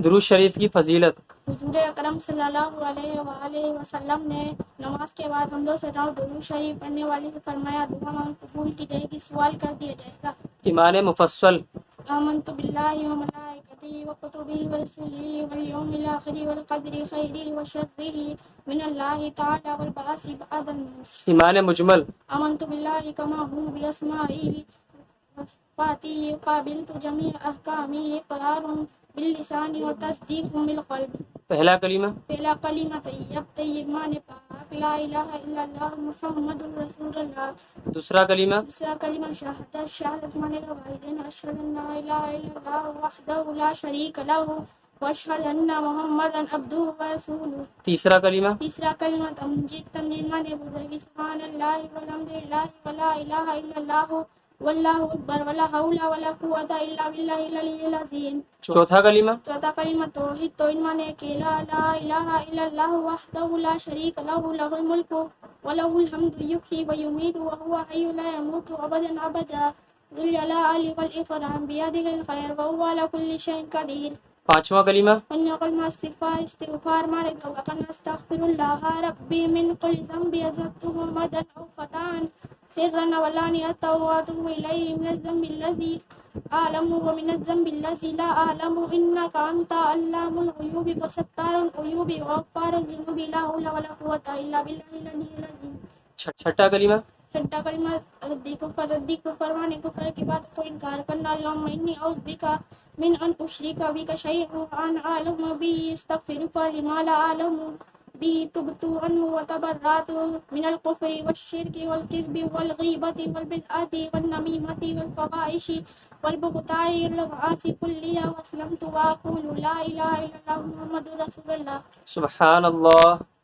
درود شریف کی فضیلت۔ حضور اکرم صلی اللہ علیہ وآلہ وسلم نے نماز کے بعد حمد و ثنا درود شریف پڑھنے والی سے فرمایا دعا قبول کی جائے گی، سوال کر دیا جائے گا۔ ایمان مفصل۔ آمنت باللہ وملائکتہ وکتبہ ورسلہ والیوم الآخر والقدر خیرہ وشرہ من اللہ تعالی والبعث بعد الموت۔ ایمان مجمل۔ آمنت باللہ کما ہوں باسمائہ وصفاتہ قابلت جمیع احکامہ اقرار باللسان و تصدیق بالقلب۔ پہلا کلمہ۔ پہلا کلمہ طیب معنی پاک، لا الہ الا اللہ محمد رسول اللہ۔ دوسرا کلمہ۔ دوسرا کلمہ شہادت معنی گواہی دینا، اشہد ان لا الہ الا اللہ وحدہ لا شریک لہ واشہد ان محمدا عبدہ ورسولہ۔ تیسرا کلمہ۔ تیسرا کلمہ تمجید معنی بزرگی، سبحان اللہ والحمد للہ ولا الہ الا اللہ واللہ اکبر ولا حول ولا قوۃ الا باللہ العلی العظیم۔ چوتھا کلمہ۔ چوتھا کلمہ توحید معنی کہ لا الہ الا اللہ وحدہ لا شریک لہ لہ الملک وله الحمد یحیی ویمیت وهو حی لا يموت ابدا ابدا ذو الجلال والاکرام بیدہ الخیر وهو على كل شیء قدیر۔ پانچواں کلمہ۔ پنجواں کلمہ استغفار معنی توبہ کرنا، استغفر اللہ ربی من کل ذنب اذنبته مدا او خطأ سرا وعلانیۃ واتوب الیہ من الذنب الذی اعلم ومن الذنب الذی لا اعلم انک انت علام الغیوب وستار العیوب وغفار الذنوب لا حول ولا قوۃ الا باللہ العلی العظیم۔ چھٹا کلمہ۔ چھٹا کلمہ ردی کفر معنی کفر کی بات کو انکار کرنا، اللہم انی اعوذ بک من ان اشرک بک شیئا وانا اعلم به استغفرک لما لا اعلم به تبت عنه وتبرأت من الكفر والشرك والكذب والغيبة والبدعة والنميمة والفواحش والبهتان والمعاصي كلها واسلمت واقول لا اله الا الله محمد رسول الله۔ سبحان اللہ۔